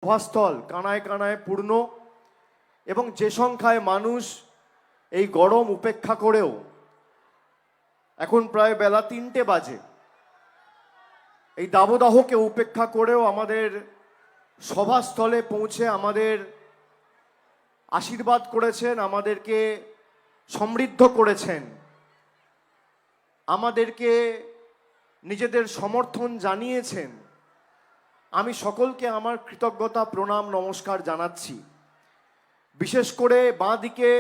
সভাস্থল কানায় কানায় পূর্ণ এবং যে সংখ্যায় মানুষ এই গরম উপেক্ষা করেও এখন প্রায় বেলা ৩টে বাজে এই দাবদাহকে উপেক্ষা করেও আমাদের সভাস্থলে পৌঁছে আমাদের আশীর্বাদ করেছেন, আমাদেরকে সমৃদ্ধ করেছেন, আমাদেরকে নিজেদের সমর্থন জানিয়েছেন। আমি সকলকে আমার কৃতজ্ঞতা প্রণাম নমস্কার জানাচ্ছি। বিশেষ করে বাঁ দিকে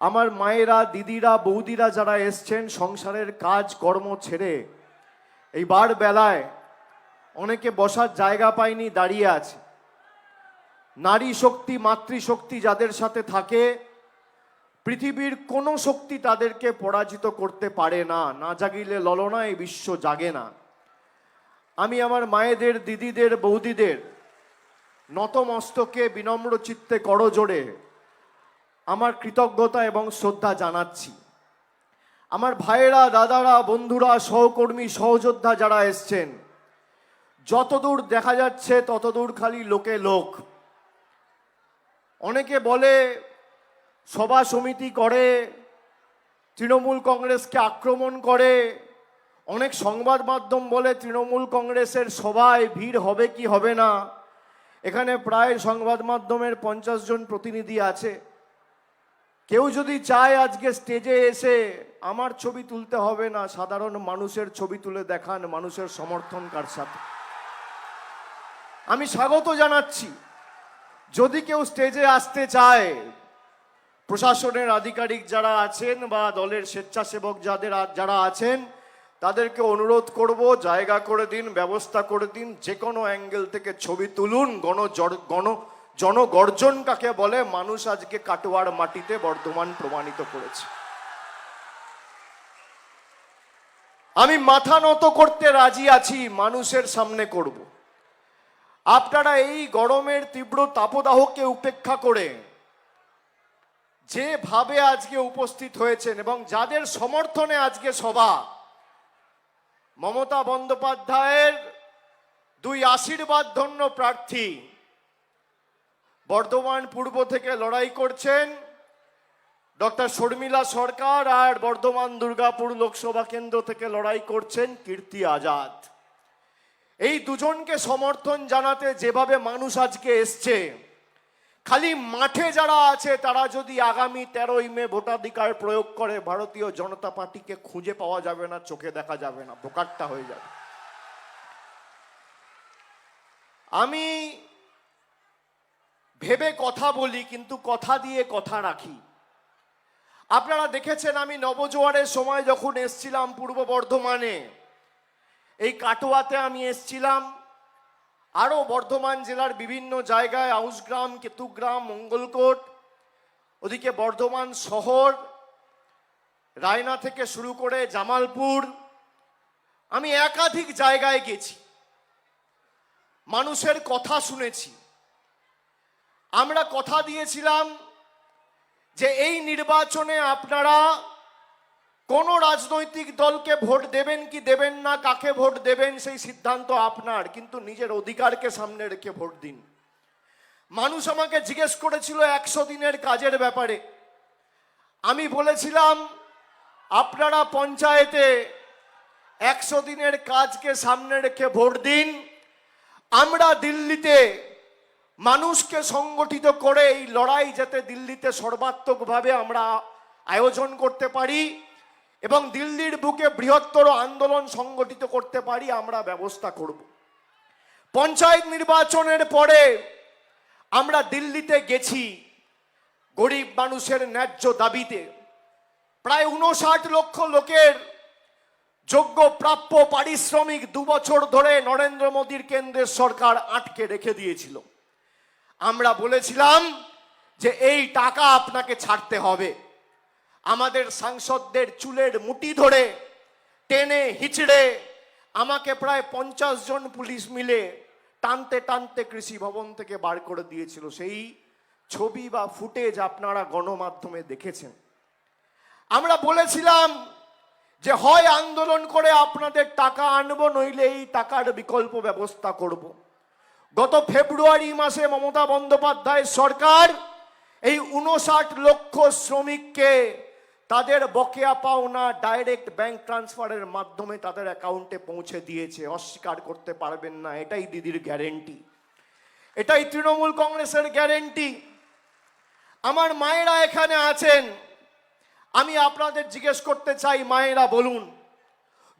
আমার মায়েরা, দিদিরা, বৌদিরা যারা এসছেন সংসারের কাজ কর্ম ছেড়ে এই বার বেলায় অনেকে বসার জায়গা পায়নি, দাঁড়িয়ে আছে। নারী শক্তি, মাতৃশক্তি যাদের সাথে থাকে পৃথিবীর কোনো শক্তি তাদেরকে পরাজিত করতে পারে না। না জাগিলে ললনা, এই বিশ্ব জাগে না। আমি আমার মায়েদের, দিদিদের, বৌদিদের নতমস্তকে বিনম্র চিত্তে করজোড়ে আমার কৃতজ্ঞতা এবং শ্রদ্ধা জানাচ্ছি। আমার ভাইয়েরা, দাদারা, বন্ধুরা, সহকর্মী, সহযোদ্ধা যারা এসছেন, যতদূর দেখা যাচ্ছে ততদূর খালি লোকে লোক। অনেকে বলে সভা সমিতি করে, তৃণমূল কংগ্রেসকে আক্রমণ করে। অনেক সংবাদ মাধ্যম বলে তৃণমূল কংগ্রেসের সভায় ভিড় হবে কি হবে না। এখানে প্রায় সংবাদ মাধ্যমের 50 জন প্রতিনিধি আছে। কেউ যদি চায় আজকে স্টেজে এসে আমার ছবি তুলতে হবে না, সাধারণ মানুষের ছবি তুলে দেখান মানুষের সমর্থন কার সাথে। আমি স্বাগত জানাচ্ছি। যদি কেউ স্টেজে আসতে চায়, প্রশাসনের আধিকারিক যারা আছেন বা দলের স্বেচ্ছাসেবক যারা আছেন তাদেরকে অনুরোধ করব, জায়গা করে দিন, ব্যবস্থা করে দিন। যে কোনো অ্যাঙ্গেল থেকে ছবি তুলুন। জনগর্জন কাকে বলে মানুষ আজকে কাটোয়ার মাটিতে বর্ধমান প্রমাণিত করেছে। আমি মাথা নত করতে রাজি আছি, মানুষের সামনে করব। আপনারা এই গরমের তীব্র তাপদাহকে উপেক্ষা করে যেভাবে আজকে উপস্থিত হয়েছেন এবং যাদের সমর্থনে আজকে সভা, মমতা বন্দ্যোপাধ্যায়ের দুই আশীর্বাদ ধন্য প্রার্থী বর্ধমান পূর্ব থেকে লড়াই করছেন ডক্টর শর্মিলা সরকার, আর বর্ধমান দুর্গাপুর লোকসভা কেন্দ্র থেকে লড়াই করছেন কীর্তি আজাদ। এই দুজনকে সমর্থন জানাতে যেভাবে মানুষ আজকে এসছে, খালি মাঠে যারা আছে তারা যদি আগামী 13ই মে ভোটাধিকার প্রয়োগ করে, ভারতীয় জনতা পার্টিকে খুঁজে পাওয়া যাবে না, চোখে দেখা যাবে না, বোকাট্টা হয়ে যাবে। আমি ভেবে কথা বলি, কিন্তু কথা দিয়ে কথা রাখি। আপনারা দেখেছেন আমি নবজোয়ারের সময় যখন এসছিলাম পূর্ব বর্ধমানে, এই কাটোয়াতে আমি এসছিলাম, আরও বর্ধমান জেলার বিভিন্ন জায়গায়, আউসগ্রাম, কেতুগ্রাম, মঙ্গলকোট, ওদিকে বর্ধমান শহর, রায়না থেকে শুরু করে জামালপুর, আমি একাধিক জায়গায় গেছি, মানুষের কথা শুনেছি। আমরা কথা দিয়েছিলাম যে এই নির্বাচনে আপনারা কোন রাজনৈতিক দলকে ভোট দেবেন কি দেবেন না, কাকে ভোট দেবেন সেই সিদ্ধান্ত আপনার, কিন্তু নিজের অধিকারকে সামনে রেখে ভোট দিন। মানুষ আমাকে জিজ্ঞেস করেছিল 100 দিনের কাজের ব্যাপারে। আমি বলেছিলাম আপনারা পঞ্চায়েতে 100 দিনের কাজকে সামনে রেখে ভোট দিন। আমরা দিল্লিতে মানুষকে সংগঠিত করে এই লড়াই যাতে দিল্লিতে সর্বাত্মকভাবে আমরা আয়োজন করতে পারি এবং দিল্লির বুকে বৃহত্তর আন্দোলন সংগঠিত করতে পারি, আমরা ব্যবস্থা করব। পঞ্চায়েত নির্বাচনের পরে আমরা দিল্লিতে গেছি গরিব মানুষের ন্যায্য দাবিতে। প্রায় 59 লক্ষ লোকের যোগ্য প্রাপ্য পারিশ্রমিক 2 বছর ধরে নরেন্দ্র মোদীর কেন্দ্রের সরকার আটকে রেখে দিয়েছিল। আমরা বলেছিলাম যে এই টাকা আপনাকে ছাড়তে হবে। আমাদের সাংসদদের চুলের মুঠি ধরে টেনে হিচড়ে আমাকে প্রায় 50 জন পুলিশ মিলে টানতে টানতে কৃষি ভবন থেকে বার করে দিয়েছিল। সেই ছবি বা ফুটেজ আপনারা গণমাধ্যমে দেখেছেন। আমরা বলেছিলাম যে হয় আন্দোলন করে আপনাদের টাকা আনবো, নইলে এই টাকার বিকল্প ব্যবস্থা করব। গত ফেব্রুয়ারি মাসে মমতা বন্দ্যোপাধ্যায়ের সরকার এই 59 লক্ষ শ্রমিককে তাদের বকেয়া পাওনা ডাইরেক্ট ব্যাংক ট্রান্সফারের মাধ্যমে তাদের অ্যাকাউন্টে পৌঁছে দিয়েছে। অস্বীকার করতে পারবেন না, এটাই দিদির গ্যারেন্টি, এটাই তৃণমূল কংগ্রেসের গ্যারেন্টি। আমার মায়েরা এখানে আছেন, আমি আপনাদের জিজ্ঞেস করতে চাই, মায়েরা বলুন,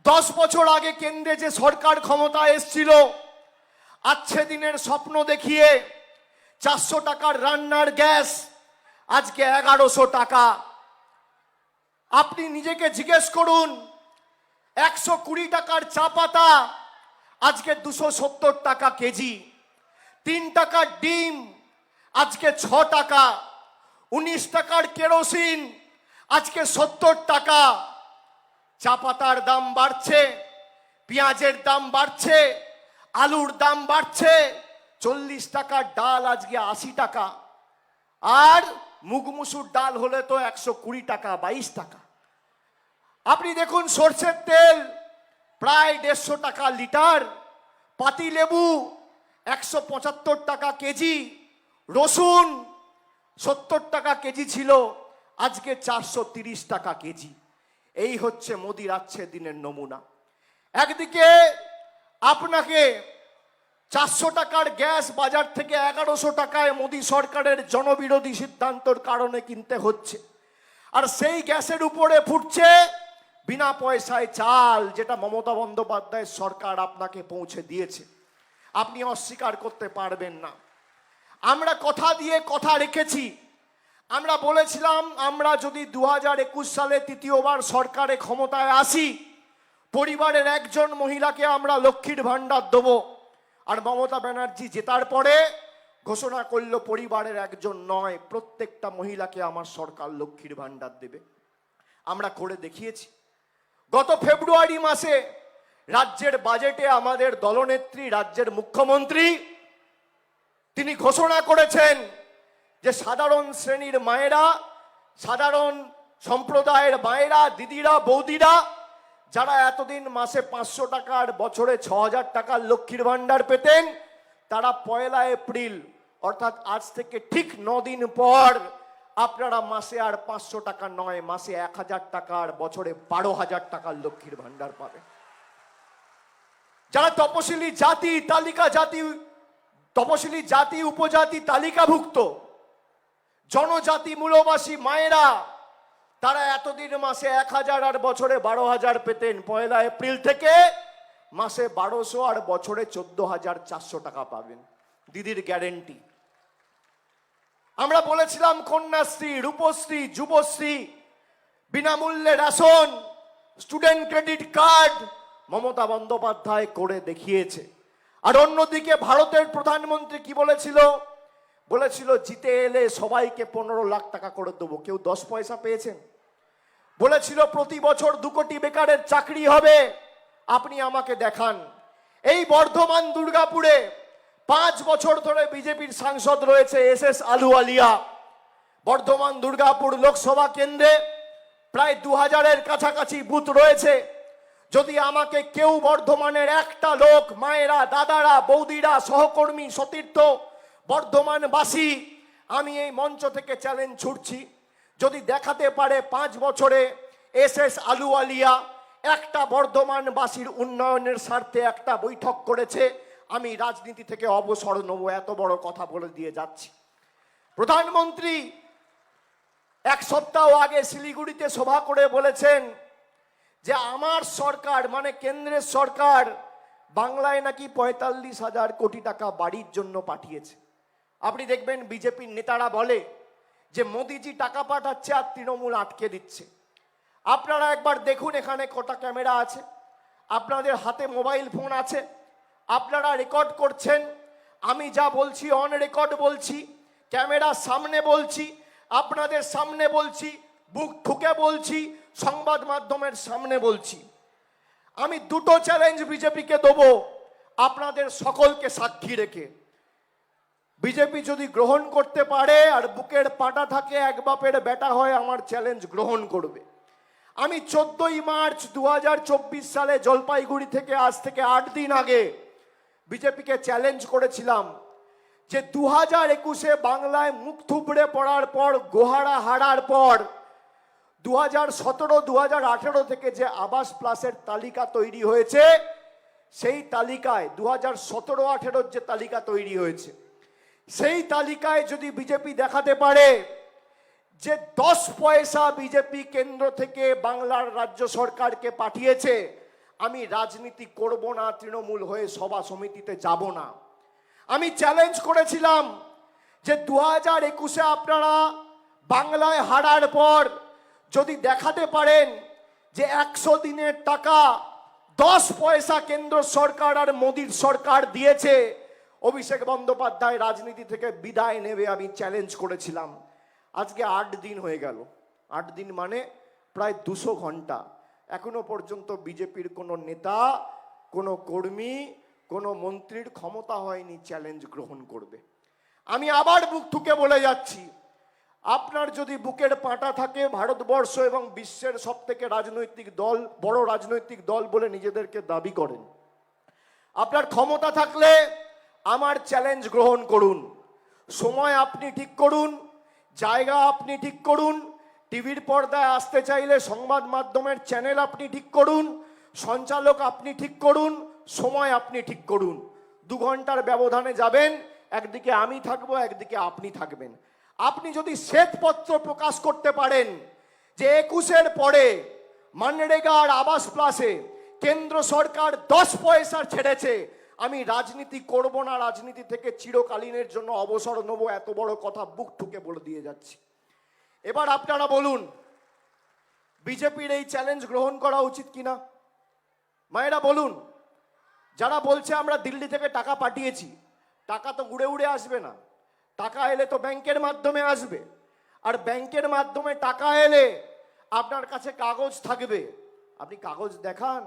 10 বছর আগে কেন্দ্রে যে সরকার ক্ষমতায় এসেছিল, আজকে দিনের স্বপ্ন দেখিয়ে 400 টাকার রান্নার গ্যাস আজকে 1100 টাকা। আপনি নিজেকে জিজ্ঞেস করুন, 120 টাকার চা পাতা আজকে 270 টাকা কেজি, 3 টাকার ডিম আজকে 6 টাকা, 19 টাকার কেরোসিন আজকে 70 টাকা। চা পাতার দাম বাড়ছে, পেঁয়াজের দাম বাড়ছে, আলুর দাম বাড়ছে, 40 টাকার ডাল আজকে 80 টাকা, আর মুগ মুসুর ডাল হলে তো 120 টাকা, 22 টাকা। আপনি দেখুন, সরষের তেল প্রায় 150 টাকা লিটার, পাতি লেবু 175 টাকা কেজি, রসুন 70 টাকা কেজি ছিল, আজকে 430 টাকা কেজি। এই হচ্ছে মোদির আজকের দিনের নমুনা। একদিকে আপনাকে 400 টাকার গ্যাস বাজার থেকে 1100 টাকায় মোদি সরকারের জনবিরোধী সিদ্ধান্তর কারণে কিনতে হচ্ছে, আর সেই গ্যাসের উপরে ফুটছে বিনা পয়সায় চাল, যেটা মমতা বন্দ্যোপাধ্যায়ের সরকার আপনাকে পৌঁছে দিয়েছে। আপনি অস্বীকার করতে পারবেন না। আমরা কথা দিয়ে কথা রেখেছি। আমরা বলেছিলাম, আমরা যদি 2021 সালে তৃতীয়বার সরকারে ক্ষমতায় আসি, পরিবারের একজন মহিলাকে আমরা লক্ষ্মীর ভাণ্ডার দেবো। আর মমতা ব্যানার্জি জেতার পরে ঘোষণা করলো, পরিবারের একজন নয়, প্রত্যেকটা মহিলাকে আমার সরকার লক্ষ্মীর ভাণ্ডার দেবে। আমরা করে দেখিয়েছি। গত ফেব্রুয়ারি মাসে রাজ্যের বাজেটে আমাদের দলনেত্রী, রাজ্যের মুখ্যমন্ত্রী, তিনি ঘোষণা করেছেন যে সাধারণ শ্রেণীর মায়েরা, সাধারণ সম্প্রদায়ের মায়েরা, দিদিরা, বৌদিরা, যারা এতদিন মাসে 500 টাকার, বছরে 6000 টাকার লক্ষ্মীর ভাণ্ডার পেতেন, তারা 1 এপ্রিল অর্থাৎ আজ থেকে ঠিক 9 দিন পর আপনারা মাসে আর 500 টাকা নয়, মাসে 1000 টাকার, বছরে 12,000 টাকার লক্ষ্মীর ভাণ্ডার পাবে। যারা তপশিলি জাতি, তপশিলি জাতি উপজাতি তালিকাভুক্ত জনজাতি মূলবাসী মায়েরা, তারা এতদিন মাসে 1000 আর বছরে 12,000 পেতেন, 1 এপ্রিল থেকে মাসে 1200 আর বছরে 14,400 টাকা পাবেন। দিদির গ্যারেন্টি। আমরা বলেছিলাম কন্যাশ্রী, রূপশ্রী, যুবশ্রী, বিনামূল্যে ration, student credit card Mamata Bandyopadhyay করে দেখিয়েছে। আর অন্যদিকে ভারতের প্রধানমন্ত্রী কি বলেছিল? বলেছিল জিতে এলে সবাইকে 15 লাখ টাকা করে দেবো। কেউ 10 পয়সা পেয়েছেন? বলেছিল প্রতি বছর 2 কোটি বেকারের চাকরি হবে। আপনি আমাকে দেখান। এই বর্ধমান দুর্গাপুরে 5 বছর ধরে বিজেপির সাংসদ রয়েছে SS আলুওয়ালিয়া। বর্ধমান দুর্গাপুর লোকসভা কেন্দ্রে প্রায় 2000-এর কাছাকাছি বুথ রয়েছে। যদি আমাকে কেউ বর্ধমানের একটা লোক, মায়েরা, দাদারা, বৌদিরা, সহকর্মী, সতীর্থ, বর্ধমানবাসী, আমি এই মঞ্চ থেকে চ্যালেঞ্জ ছুড়ছি, যদি দেখাতে পারে 5 বছরে SS আলুওয়ালিয়া একটা বর্ধমানবাসীর উন্নয়নের স্বার্থে একটা বৈঠক করেছে, আমি রাজনীতি থেকে অবসর নেব। এত বড় কথা বলে দিয়ে যাচ্ছি। প্রধানমন্ত্রী 1 সপ্তাহ আগে শিলিগুড়িতে সভা করে বলেছেন যে আমার সরকার, মানে কেন্দ্রের সরকার, বাংলায় নাকি 45,000 কোটি টাকা বাড়ির জন্য পাঠিয়েছে। আপনি দেখবেন বিজেপির নেতারা বলে যে মোদিজি টাকা পাঠাচ্ছে আর তৃণমূল আটকে দিচ্ছে। আপনারা একবার দেখুন এখানে কটা ক্যামেরা আছে, আপনাদের হাতে মোবাইল ফোন আছে, আপনারা রেকর্ড করছেন। আমি যা বলছি অন রেকর্ড বলছি, ক্যামেরার সামনে বলছি, আপনাদের সামনে বলছি, বুক ঠুকে বলছি, সংবাদ মাধ্যমের সামনে বলছি। আমি 2টো চ্যালেঞ্জ বিজেপিকে দেবো আপনাদের সকলকে সাক্ষী রেখে। বিজেপি যদি গ্রহণ করতে পারে আর বুকের পাটা থাকে, এক বাপের বেটা হয়, আমার চ্যালেঞ্জ গ্রহণ করবে। আমি 14ই মার্চ 2024 সালে জলপাইগুড়ি থেকে, আজ থেকে 8 দিন আগে, বিজেপিকে চ্যালেঞ্জ করেছিলাম যে 2021-এ বাংলায় মুখ থুবড়ে পড়ার পর, গোহারা হারার পর 2017, 2018 থেকে যে আবাস প্লাসের তালিকা তৈরি হয়েছে, সেই তালিকায় 2017-18 যে তালিকা তৈরি হয়েছে, সেই তালিকায় যদি বিজেপি দেখাতে পারে যে 10 পয়সা বিজেপি কেন্দ্র থেকে বাংলার রাজ্য সরকারকে পাঠিয়েছে, আমি রাজনীতি করব না, তৃণমূল হয়ে সভা সমিতিতে যাব না। আমি চ্যালেঞ্জ করেছিলাম যে 2021-এ আপনারা বাংলায় হারার পর যদি দেখাতে পারেন যে 100 দিনের টাকা 10 পয়সা কেন্দ্র সরকার আর মোদির সরকার দিয়েছে, অভিষেক বন্দ্যোপাধ্যায় রাজনীতি থেকে বিদায় নেবে, আমি চ্যালেঞ্জ করেছিলাম। আজকে 8 দিন হয়ে গেল। 8 দিন মানে প্রায় 200 ঘন্টা। এখনো পর্যন্ত বিজেপির কোনো নেতা, কোনো কর্মী, কোনো মন্ত্রীর ক্ষমতা হয়নি চ্যালেঞ্জ গ্রহণ করবে। আমি আবার বুক ঠুকে বলে যাচ্ছি, আপনার যদি বুকের পাঁটা থাকে, ভারতবর্ষ এবং বিশ্বের সব থেকে রাজনৈতিক দল, বড় রাজনৈতিক দল বলে নিজেদেরকে দাবি করেন, আপনার ক্ষমতা থাকলে আমার চ্যালেঞ্জ গ্রহণ করুন। সময় আপনি ঠিক করুন, জায়গা আপনি ঠিক করুন, টিভির পর্দায় আসতে চাইলে সংবাদ মাধ্যমের চ্যানেল আপনি ঠিক করুন, সঞ্চালক আপনি ঠিক করুন, সময় আপনি ঠিক করুন। 2 ঘন্টার ব্যবধানে যাবেন, একদিকে আমি থাকবো, একদিকে আপনি থাকবেন। আপনি যদি শ্বেতপত্র প্রকাশ করতে পারেন যে 21-এর পরে মানরেগা আর আবাস প্লাসে কেন্দ্র সরকার 10 পয়সা ছেড়েছে, আমি রাজনীতি করব না, রাজনীতি থেকে চিরকালীনের জন্য অবসর নেব, এত বড় কথা বুক ঠুকে বলে দিয়ে যাচ্ছি। এবার আপনারা বলুন, বিজেপির এই চ্যালেঞ্জ গ্রহণ করা উচিত কিনা? মায়েরা বলুন। যারা বলছে আমরা দিল্লি থেকে টাকা পাঠিয়েছি, টাকা তো উড়ে উড়ে আসবে না। টাকা এলে তো ব্যাংকের মাধ্যমে আসবে, আর ব্যাংকের মাধ্যমে টাকা এলে আপনার কাছে কাগজ থাকবে, আপনি কাগজ দেখান।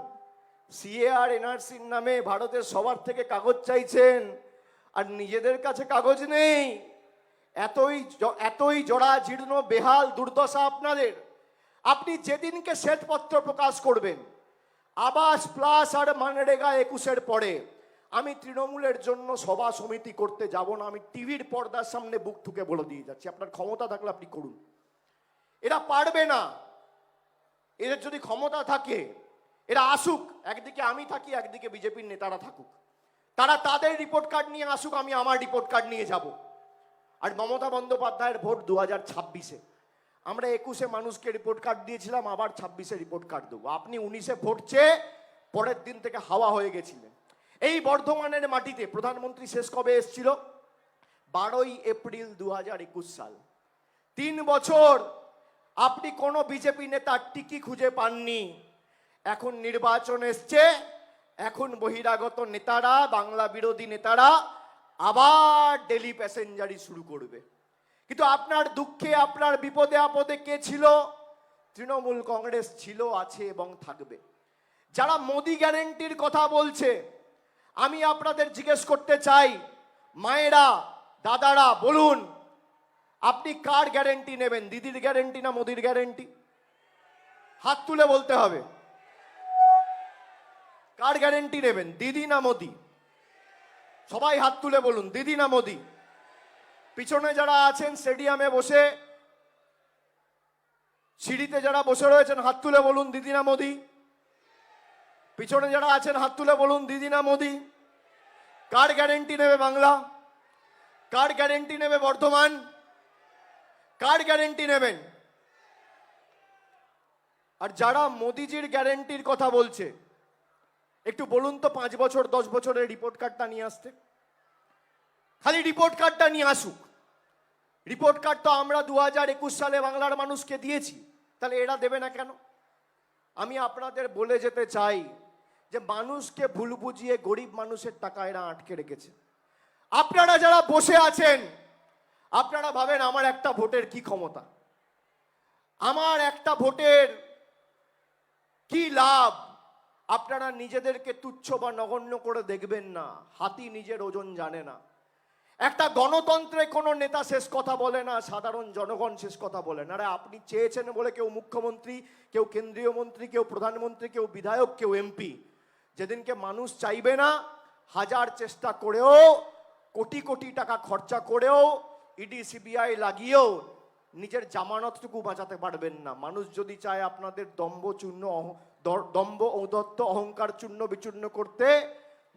সিএ আর এনআরসির নামে ভারতের সবার থেকে কাগজ চাইছেন, আর নিজেদের কাছে কাগজ নেই। এতই জড়া জীর্ণ বেহাল দুর্দশা আপনাদের। আপনি যেদিনকে শ্বেতপত্র প্রকাশ করবেন আবাস প্লাস আর মানরেগা 21-এর পরে, আমি তৃণমূলের জন্য সভা সমিতি করতে যাব না। আমি টিভির পর্দার সামনে বুক ঠুকে বলে দিয়ে যাচ্ছি, আপনার ক্ষমতা থাকলে আপনি করুন। এরা পারবে না। এদের যদি ক্ষমতা থাকে, এরা আসুক, একদিকে আমি থাকি, একদিকে বিজেপির নেতারা থাকুক, তারা তাদের রিপোর্ট কার্ড নিয়ে আসুক, আমি আমার রিপোর্ট কার্ড নিয়ে যাব। আর মমতা বন্দ্যোপাধ্যায়ের ভোট 2026-এ, আমরা 21-এ মানুষকে রিপোর্ট কার্ড দিয়েছিলাম, আবার 26-এ রিপোর্ট কার্ড দেবো। আপনি 19-এ ভোট চেয়ে পরের দিন থেকে হাওয়া হয়ে গেছিলেন। এই বর্ধমানের মাটিতে প্রধানমন্ত্রী শেষ কবে এসেছিল? 12ই এপ্রিল 2021 সাল। 3 বছর আপনি কোনো বিজেপি নেতার টিকি খুঁজে পাননি। এখন নির্বাচন এসছে, এখন বহিরাগত নেতারা, বাংলা বিরোধী নেতারা আবার ডেলি প্যাসেঞ্জারি শুরু করবে। কিন্তু আপনার দুঃখে, আপনার বিপদে আপদে কে ছিল? তৃণমূল কংগ্রেস ছিল, আছে এবং থাকবে। যারা মোদি গ্যারেন্টির কথা বলছে, আমি আপনাদের জিজ্ঞেস করতে চাই, মায়েরা, দাদারা, বলুন আপনি কার গ্যারেন্টি নেবেন? দিদির গ্যারেন্টি না মোদির গ্যারেন্টি? হাত তুলে বলতে হবে। কার গ্যারেন্টি নেবেন, দিদি না মোদি? সবাই হাত তুলে বলুন, দিদি না মোদি? পিছনে যারা আছেন স্টেডিয়ামে বসে, সিঁড়িতে যারা বসে রয়েছেন, হাত তুলে বলুন দিদি না মোদি? পিছনে যারা আছেন হাত তুলে বলুন দিদি না মোদি? কার গ্যারেন্টি নেবে বাংলা? কার গ্যারেন্টি নেবে বর্ধমান? কার গ্যারেন্টি নেবেন? আর যারা মোদিজির গ্যারেন্টির কথা বলছে, একটু বলুন তো 5 বছর 10 বছরের রিপোর্ট কার্ডটা নিয়ে আসতে। খালি রিপোর্ট কার্ডটা নিয়ে আসুক। রিপোর্ট কার্ড তো আমরা 2021 সালে বাংলার মানুষকে দিয়েছি, তাহলে এরা দেবে না কেন? আমি আপনাদের বলে যেতে চাই যে মানুষকে ভুল বুঝিয়ে গরিব মানুষের টাকা এরা আটকে রেখেছে। আপনারা যারা বসে আছেন, আপনারা ভাবেন আমার একটা ভোটের কি ক্ষমতা, আমার একটা ভোটের কি লাভ। আপনারা নিজেদেরকে তুচ্ছ বা নগণ্য করে দেখবেন না। হাতি নিজের ওজন জানে না। একটা গণতন্ত্রে কোনো নেতা শেষ কথা বলে না, সাধারণ জনগণ শেষ কথা বলে না। আরে আপনি চেয়েছেন বলে কেউ মুখ্যমন্ত্রী, কেউ কেন্দ্রীয় মন্ত্রী, কেউ প্রধানমন্ত্রী, কেউ বিধায়ক, কেউ এমপি। যেদিনকে মানুষ চাইবে না, হাজার চেষ্টা করেও, কোটি কোটি টাকা খরচা করেও, ইডি সিবিআই লাগিয়েও নিজের জামানতটুকু বাঁচাতে পারবেন না। মানুষ যদি চায় আপনাদের দম্ভ ঔদ্ধত্য অহংকার চূর্ণ বিচূর্ণ করতে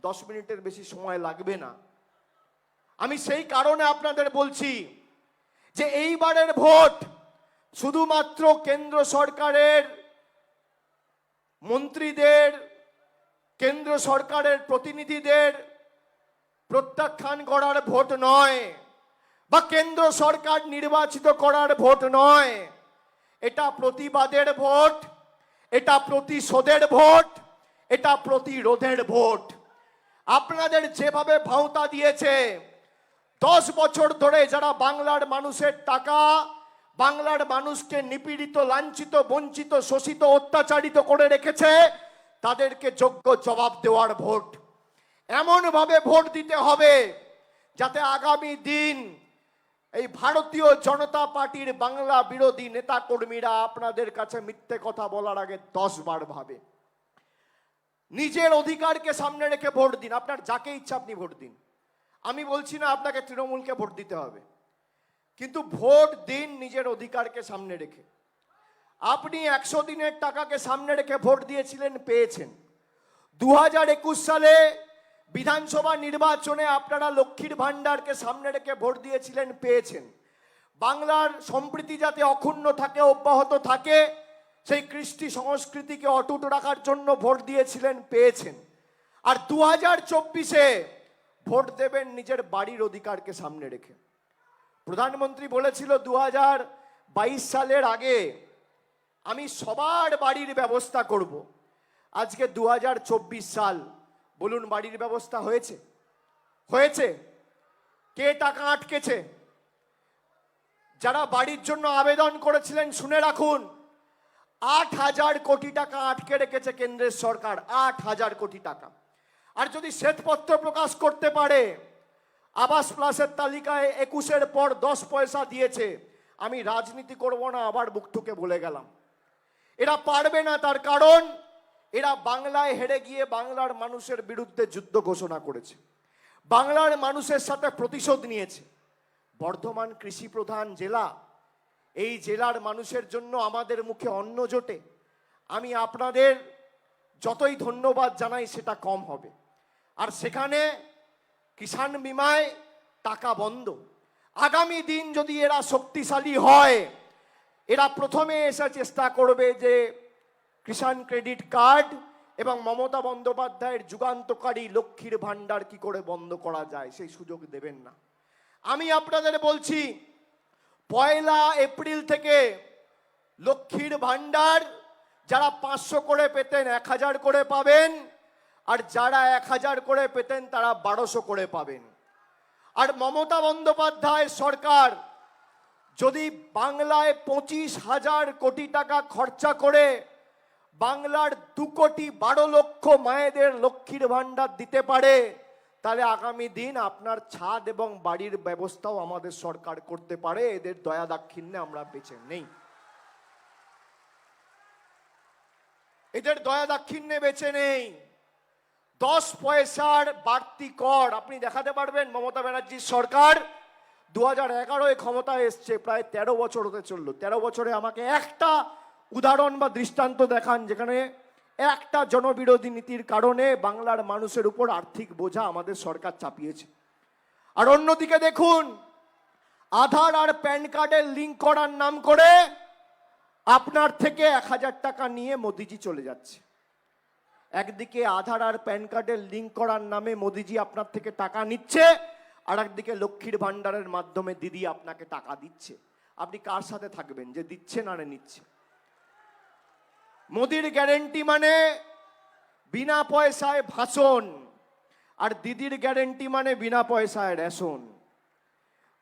10 মিনিটের বেশি সময় লাগবে না। আমি সেই কারণে আপনাদের বলছি যে এইবারের ভোট শুধুমাত্র কেন্দ্র সরকারের মন্ত্রীদের, কেন্দ্র সরকারের প্রতিনিধিদের প্রত্যাখ্যান করার ভোট নয়, বা কেন্দ্র সরকার নির্বাচিত করার ভোট নয়। এটা প্রতিবাদের ভোট, এটা প্রতিশোধের ভোট, এটা প্রতিরোধের ভোট। আপনাদের যেভাবে ভাওতা দিয়েছে 10 বছর ধরে যারা বাংলার মানুষের টাকা, বাংলার মানুষকে নিপীড়িত, লাঞ্ছিত, বঞ্চিত, শোষিত, অত্যাচারিত করে রেখেছে, তাদেরকে যোগ্য জবাব দেওয়ার ভোট। এমন ভাবে ভোট দিতে হবে যাতে আগামী দিন এই ভারতীয় জনতা পার্টির বাংলা বিরোধী নেতা কর্মীরা আপনাদের কাছে মিথ্যে কথা বলার আগে 10 বার ভাবে। নিজের অধিকারকে সামনে রেখে ভোট দিন। আপনার যাকে ইচ্ছা আপনি ভোট দিন। আমি বলছি না আপনাকে তৃণমূলকে ভোট দিতে হবে, কিন্তু ভোট দিন নিজের অধিকারকে সামনে রেখে। আপনি 100 দিনের টাকাকে সামনে রেখে ভোট দিয়েছিলেন, পেয়েছেন। 2021 সালে বিধানসভা নির্বাচনে আপনারা লক্ষ্মীর ভান্ডারকে সামনে রেখে ভোট দিয়েছিলেন, পেয়েছেন। বাংলার সম্প্রীতি যাতে অক্ষুণ্ণ থাকে, অব্যাহত থাকে, সেই কৃষ্টি সংস্কৃতিকে অটুট রাখার জন্য ভোট দিয়েছিলেন, পেয়েছেন। আর 2024-এ ভোট দেবেন নিজের বাড়ির অধিকারকে সামনে রেখে। প্রধানমন্ত্রী বলেছিল 2022 সালের আগে আমি সবার বাড়ির ব্যবস্থা করব। আজকে 2024 সাল, বলুন বাড়ির ব্যবস্থা হয়েছে? হয়েছে? কে টাকা আটকেছে? যারা বাড়ির জন্য আবেদন করেছিলেন শুনে রাখুন, 8,000 কোটি টাকা আটকে রেখেছে কেন্দ্রের সরকার, 8,000 কোটি টাকা। আর যদি শ্বেতপত্র প্রকাশ করতে পারে, আবাস প্লাসের তালিকায় 21-এর পর 10 পয়সা দিয়েছে। আমি রাজনীতি করব না, আবার বুক ঠুকে বলে গেলাম। এরা পারবে না, তার কারণ এরা বাংলায় হেরে গিয়ে বাংলার মানুষের বিরুদ্ধে যুদ্ধ ঘোষণা করেছে, বাংলার মানুষের সাথে প্রতিশোধ নিয়েছে। বর্ধমান কৃষি প্রধান জেলা, এই জেলার মানুষের জন্য আমাদের মুখে অন্ন জোটে। আমি আপনাদের যতই ধন্যবাদ জানাই সেটা কম হবে। আর সেখানে কিষাণ বিমায় টাকা বন্ধ। আগামী দিন যদি এরা শক্তিশালী হয়, এরা প্রথমে এসে চেষ্টা করবে যে কিষাণ ক্রেডিট কার্ড এবং মমতা বন্দ্যোপাধ্যায়ের যুগান্তকারী লক্ষ্মীর ভান্ডার কি করে বন্ধ করা যায়, সেই সুযোগ দেবেন না। আমি আপনাদের বলছি, 1 এপ্রিল থেকে লক্ষ্মীর ভান্ডার যারা 500 করে পেতেন 1000 করে পাবেন, আর যারা 1000 করে পেতেন তারা 1200 করে পাবেন। আর মমতা বন্দ্যোপাধ্যায় সরকার যদি বাংলায় 25,000 কোটি টাকা খরচা করে বাংলার 2,12,00,000 মায়েদের লক্ষ্মীর ভান্ডার দিতে পারে, তাহলে আগামী দিন আপনার ছাদ এবং বাড়ির ব্যবস্থাও আমাদের সরকার করতে পারে। এদের দয়া দাক্ষিণ্যে আমরা বেঁচে নেই, এদের দয়া দাক্ষিণ্যে বেঁচে নেই। 10 পয়সার বাড়তি কর আপনি দেখাতে পারবেন? মমতা ব্যানার্জির সরকার 2011-এ ক্ষমতায় এসছে, প্রায় 13 বছর হতে চললো। 13 বছরে আমাকে একটা উদাহরণ বা দৃষ্টান্ত দেখান যেখানে একটা জনবিরোধী নীতির কারণে বাংলার মানুষের উপর আর্থিক বোঝা আমাদের সরকার চাপিয়েছে। আর অন্যদিকে দেখুন, আধার আর প্যান কার্ডের লিঙ্ক করার নাম করে আপনার থেকে 1000 টাকা নিয়ে মোদিজি চলে যাচ্ছে। একদিকে আধার আর প্যান কার্ডের লিঙ্ক করার নামে মোদিজি আপনার থেকে টাকা নিচ্ছে, আর একদিকে লক্ষ্মীর ভান্ডারের মাধ্যমে দিদি আপনাকে টাকা দিচ্ছে। আপনি কার সাথে থাকবেন, যে দিচ্ছে না নিচ্ছে? মোদির গ্যারেন্টি মানে বিনা পয়সায় ভাষণ, আর দিদির গ্যারেন্টি মানে বিনা পয়সায় রেশন।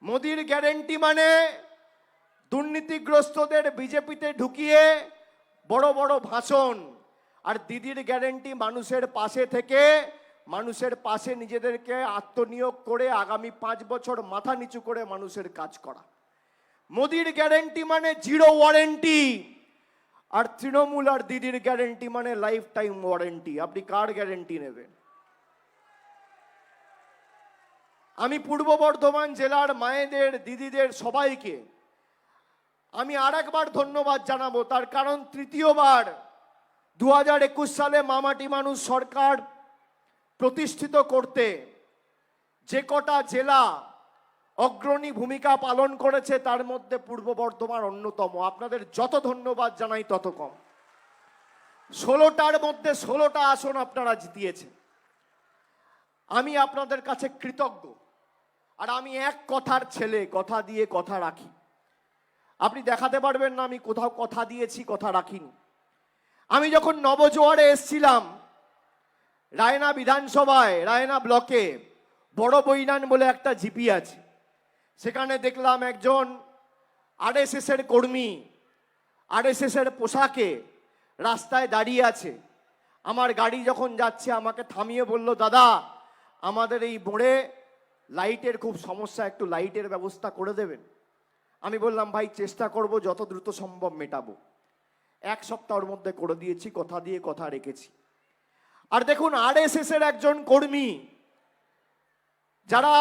মোদির গ্যারেন্টি মানে দুর্নীতিগ্রস্তদের বিজেপিতে ঢুকিয়ে বড় বড় ভাষণ, আর দিদির গ্যারেন্টি মানুষের পাশে থেকে, মানুষের পাশে নিজেদেরকে আত্মনিয়োগ করে আগামী 5 বছর মাথা নিচু করে মানুষের কাজ করা। মোদির গ্যারেন্টি মানে 0 ওয়ারেন্টি, আর তৃণমূল আর দিদির গ্যারেন্টি মানে লাইফ টাইম ওয়ারেন্টি। আপনি কার গ্যারেন্টি নেবেন? আমি পূর্ব বর্ধমান জেলার মায়েদের, দিদিদের সবাইকে আমি আরেকবার ধন্যবাদ জানাবো। তার কারণ তৃতীয়বার 2021 সালে মামাটি মানুষ সরকার প্রতিষ্ঠিত করতে যে কটা জেলা অগ্রণী ভূমিকা পালন করেছে তার মধ্যে পূর্ব বর্ধমান অন্যতম। আপনাদের যত ধন্যবাদ জানাই তত কম। 16টার মধ্যে 16টা আসন আপনারা জিতিয়েছেন। আমি আপনাদের কাছে কৃতজ্ঞ। আর আমি এক কথার ছেলে, কথা দিয়ে কথা রাখি। আপনি দেখাতে পারবেন না আমি কোথাও কথা দিয়েছি কথা রাখিনি। আমি যখন নবজোয়ারে এসছিলাম, রায়না বিধানসভায়, রায়না ব্লকে বড় বৈনান বলে একটা জিপি আছে, সেখানে দেখলাম একজন আরএসএস এর কর্মী আরএসএস এর পোশাকে রাস্তায় দাঁড়িয়ে আছে। আমার গাড়ি যখন যাচ্ছে আমাকে থামিয়ে বলল, দাদা আমাদের এই মোড়ে লাইটের খুব সমস্যা, একটু লাইটের ব্যবস্থা করে দেবেন। আমি বললাম, ভাই চেষ্টা করব যত দ্রুত সম্ভব মেটাবো। 1 সপ্তাহের মধ্যে করে দিয়েছি, কথা দিয়ে কথা রেখেছি। আর দেখুন, আরএসএস এর একজন কর্মী যারা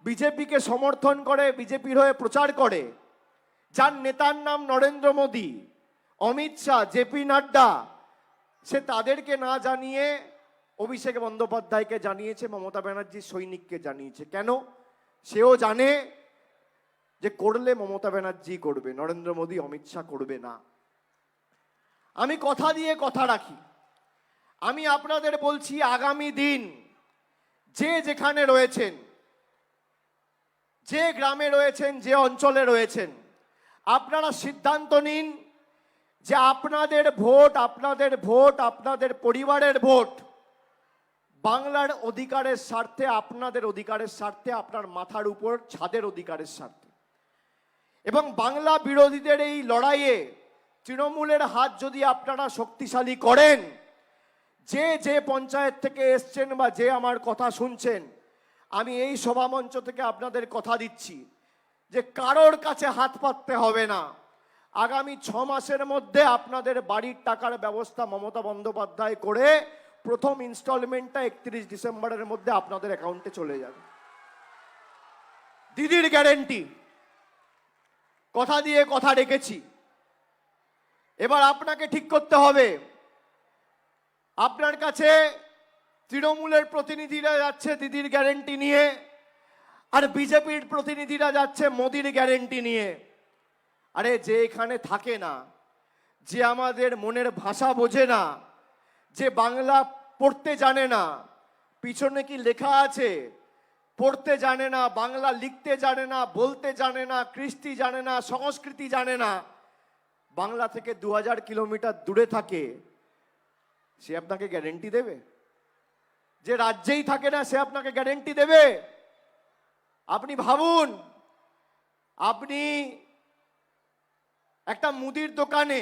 বিজেপিকে সমর্থন করে, বিজেপির হয়ে প্রচার করে, যার নেতার নাম নরেন্দ্র মোদী, অমিত শাহ, জেপি নাড্ডা, সে তাদেরকে না জানিয়ে অভিষেক বন্দ্যোপাধ্যায়কে জানিয়েছে, মমতা ব্যানার্জির সৈনিককে জানিয়েছে। কেন? সেও জানে যে করলে মমতা ব্যানার্জি করবে, নরেন্দ্র মোদী, অমিত শাহ করবে না। আমি কথা দিয়ে কথা রাখি। আমি আপনাদের বলছি, আগামী দিন যে যেখানে রয়েছেন, যে গ্রামে রয়েছেন, যে অঞ্চলে রয়েছেন, আপনারা সিদ্ধান্ত নিন যে আপনাদের ভোট, আপনাদের পরিবারের ভোট বাংলার অধিকারের স্বার্থে, আপনাদের অধিকারের স্বার্থে, আপনার মাথার উপর ছাদের অধিকারের স্বার্থে। এবং বাংলা বিরোধীদের এই লড়াইয়ে তৃণমূলের হাত যদি আপনারা শক্তিশালী করেন, যে যে পঞ্চায়েত থেকে এসছেন বা যে আমার কথা শুনছেন, আমি এই সভামঞ্চ থেকে আপনাদের কথা দিচ্ছি যে কারোর কাছে হাত পাততে হবে না। আগামী 6 মাসের মধ্যে আপনাদের বাড়ির টাকার ব্যবস্থা মমতা বন্দ্যোপাধ্যায় করে প্রথম ইনস্টলমেন্টটা 31 ডিসেম্বরের মধ্যে আপনাদের অ্যাকাউন্টে চলে যাবে। দিদির গ্যারেন্টি, কথা দিয়ে কথা রেখেছি। এবার আপনাকে ঠিক করতে হবে, আপনার কাছে তৃণমূলের প্রতিনিধিরা যাচ্ছে দিদির গ্যারেন্টি নিয়ে, আর বিজেপির প্রতিনিধিরা যাচ্ছে মোদির গ্যারেন্টি নিয়ে। আরে যে এখানে থাকে না, যে আমাদের মনের ভাষা বোঝে না, যে বাংলা পড়তে জানে না, পিছনে কি লেখা আছে পড়তে জানে না, বাংলা লিখতে জানে না, বলতে জানে না, কৃষ্টি জানে না, সংস্কৃতি জানে না, বাংলা থেকে 2000 কিলোমিটার দূরে থাকে, সে আপনাকে গ্যারেন্টি দেবে? যে রাজ্যেই থাকে না সে আপনাকে গ্যারেন্টি দেবে? আপনি ভাবুন, আপনি একটা মুদির দোকানে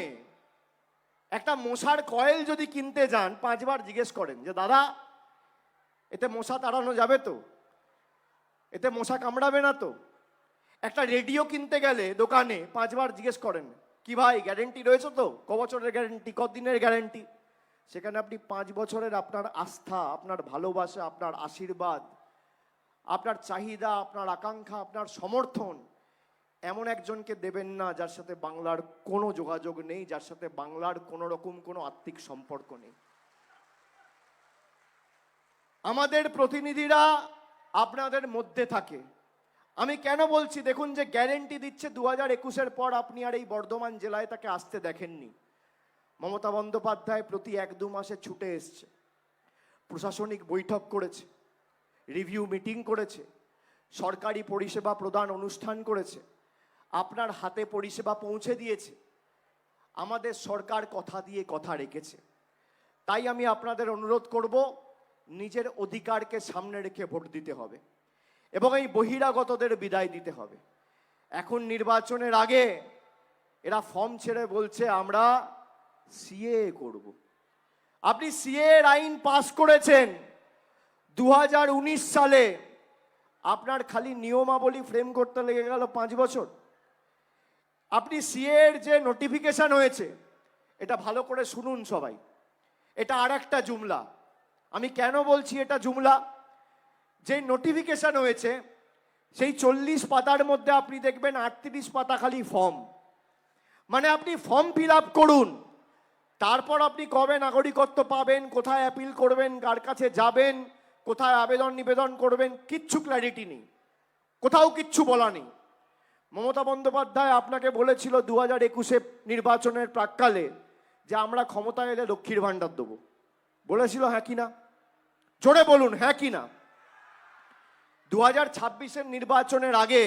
একটা মশার কয়েল যদি কিনতে যান, 5 বার জিজ্ঞেস করেন যে দাদা এতে মশা তাড়ানো যাবে তো, এতে মশা কামড়াবে না তো? একটা রেডিও কিনতে গেলে দোকানে 5 বার জিজ্ঞেস করেন, কি ভাই গ্যারেন্টি রয়েছে তো, ক বছরের গ্যারেন্টি, কদিনের গ্যারেন্টি? সেখানে আপনি 5 বছরের আপনার আস্থা, আপনার ভালোবাসা, আপনার আশীর্বাদ, আপনার চাহিদা, আপনার আকাঙ্ক্ষা, আপনার সমর্থন এমন একজনকে দেবেন না যার সাথে বাংলার কোনো যোগাযোগ নেই, যার সাথে বাংলার কোনো রকম কোনো আত্মিক সম্পর্ক নেই। আমাদের প্রতিনিধিরা আপনাদের মধ্যে থাকে। আমি কেন বলছি, দেখুন যে গ্যারেন্টি দিচ্ছে 2021-এর পর আপনি আর এই বর্ধমান জেলায় তাকে আসতে দেখেননি। মমতা বন্দ্যোপাধ্যায় প্রতি 1-2 মাসে ছুটে এসছে, প্রশাসনিক বৈঠক করেছে, রিভিউ মিটিং করেছে, সরকারি পরিষেবা প্রদান অনুষ্ঠান করেছে, আপনার হাতে পরিষেবা পৌঁছে দিয়েছে। আমাদের সরকার কথা দিয়ে কথা রেখেছে। তাই আমি আপনাদের অনুরোধ করব, নিজের অধিকারকে সামনে রেখে ভোট দিতে হবে এবং এই বহিরাগতদের বিদায় দিতে হবে। এখন নির্বাচনের আগে এরা ফর্ম ছেড়ে বলছে আমরা সিএ করব। আপনি সিএ এর আইন পাস করেছেন 2019 সালে, আপনার খালি নিয়মাবলী ফ্রেম করতে লেগে গেল 5 বছর। আপনি সিএ এর যে নোটিফিকেশন হয়েছে, এটা ভালো করে শুনুন সবাই, এটা আর একটা জুমলা। আমি কেন বলছি এটা জুমলা? যে নোটিফিকেশন হয়েছে সেই 40 পাতার মধ্যে আপনি দেখবেন 38 পাতা খালি ফর্ম। মানে আপনি ফর্ম ফিল আপ করুন, তারপর আপনি কবে নাগরিকত্ব পাবেন, কোথায় অ্যাপিল করবেন, কার কাছে যাবেন, কোথায় আবেদন নিবেদন করবেন, কিচ্ছু ক্ল্যারিটি নেই, কোথাও কিচ্ছু বলা নেই। মমতা বন্দ্যোপাধ্যায় আপনাকে বলেছিল 2021-এ নির্বাচনের প্রাক্কালে যে আমরা ক্ষমতায় এলে লক্ষ্মীর ভাণ্ডার দেবো, বলেছিল হ্যাঁ কি না? জোরে বলুন হ্যাঁ কি না? 2026-এর নির্বাচনের আগে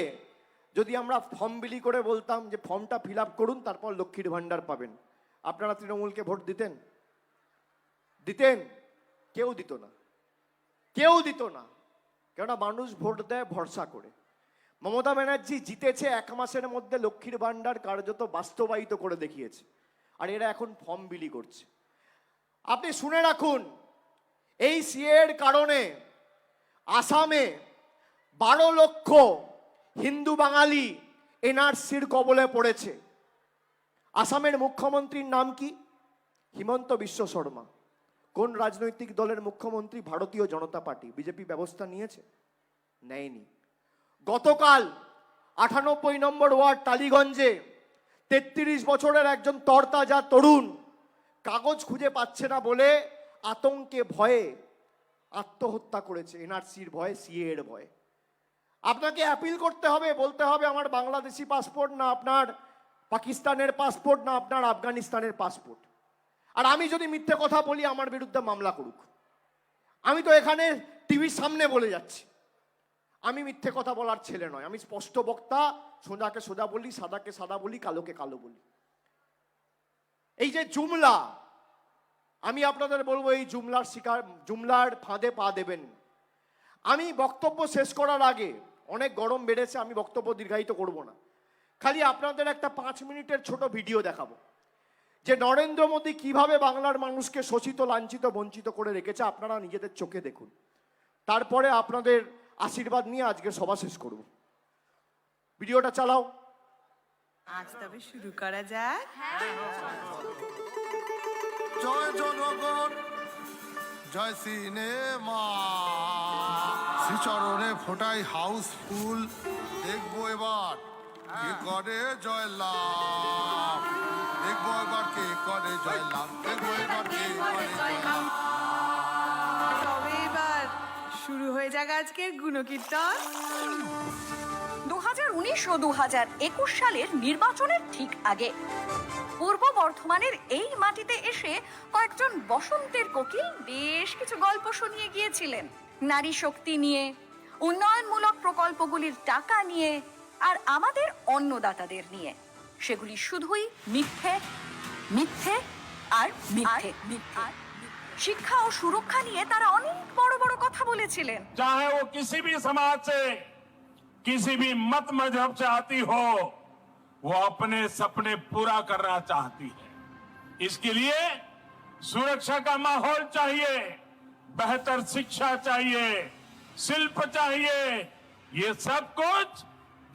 যদি আমরা ফর্ম বিলি করে বলতাম যে ফর্মটা ফিল আপ করুন তারপর লক্ষ্মীর ভাণ্ডার পাবেন, আপনারা তৃণমূলকে ভোট দিতেন? দিতেন? কেউ দিত না, কেউ দিত না। কেননা মানুষ ভোট দেয় ভরসা করে। মমতা ব্যানার্জি জিতেছে 1 মাসের মধ্যে লক্ষ্মীর ভাণ্ডার কার্যত বাস্তবায়িত করে দেখিয়েছে, আর এরা এখন ফর্ম বিলি করছে। আপনি শুনে রাখুন, এই সিএর কারণে আসামে 12 লক্ষ হিন্দু বাঙালি এনআরসির কবলে পড়েছে। আসামের মুখ্যমন্ত্রীর নাম কি? হিমন্ত বিশ্ব শর্মা। কোন রাজনৈতিক দলের মুখ্যমন্ত্রী? ভারতীয় জনতা পার্টি। বিজেপি ব্যবস্থা নিয়েছে? নেয়নি। গতকাল 98 নম্বর ওয়ার্ড টালিগঞ্জে 33 বছরের একজন তরতাজা তরুণ কাগজ খুঁজে পাচ্ছে না বলে আতঙ্কে ভয়ে আত্মহত্যা করেছে, এনআরসির ভয়ে, সিএ এর ভয়ে। আপনাকে অ্যাপিল করতে হবে, বলতে হবে আমার বাংলাদেশি পাসপোর্ট না আপনার পাকিস্তানের পাসপোর্ট না আপনার আফগানিস্তানের পাসপোর্ট। আর আমি যদি মিথ্যে কথা বলি আমার বিরুদ্ধে মামলা করুক। আমি তো এখানে টিভির সামনে বলে যাচ্ছি, আমি মিথ্যে কথা বলার ছেলে নয়, আমি স্পষ্ট বক্তা, সোজাকে সোজা বলি, সাদাকে সাদা বলি, কালোকে কালো বলি। এই যে জুমলা, আমি আপনাদের বলবো এই জুমলার ফাঁদে পা দেবেন। আমি বক্তব্য শেষ করার আগে, অনেক গরম বেড়েছে, আমি বক্তব্য দীর্ঘায়িত করব না, খালি আপনাদের একটা 5 মিনিটের ছোট ভিডিও দেখাবো যে নরেন্দ্র মোদী কিভাবে বাংলার মানুষকে শোষিত, লাঞ্ছিত, বঞ্চিত করে রেখেছে। আপনারা নিজেদের চোখে দেখুন, তারপরে আপনাদের আশীর্বাদ নিয়ে আজকে সভা শেষ করব। ভিডিওটা চালাও। আজ তবে শুরু করা যাক। জয় জনগণ, জয় সিনেমা, শ্রীচরণে ফোটাই হাউসফুল। দেখবো এবার কে করে জয় লাভ, দেখবো এবার কে করে জয় লাভ, দেখবো এবার কে করে জয় লাভ। তবে এবার শুরু হয়ে যাক আজকের গুণকীর্তন। 2019 ও 2021 সালের নির্বাচনের ঠিক আগে পূর্ব বর্ধমানের এই মাটিতে এসে কয়েকজন বসন্তের কোকিল বেশ কিছু গল্প শুনিয়ে গিয়েছিলেন, নারী শক্তি নিয়ে, উন্নয়নমূলক প্রকল্পগুলির টাকা নিয়ে, আর আমাদের অন্নদাতাদের নিয়ে। সেগুলি শুধুই মিথ্যে, মিথ্যে আর মিথ্যে। শিক্ষা ও সুরক্ষা নিয়ে তারা অনেক বড় বড় কথা বলেছিলেন। चाहे वो किसी भी समाज से, किसी भी मत मजहब से आती हो, वो अपने सपने पूरा करना चाहती है। इसके लिए सुरक्षा का माहौल चाहिए, बेहतर शिक्षा चाहिए, शिल्प चाहिए। ये सब कुछ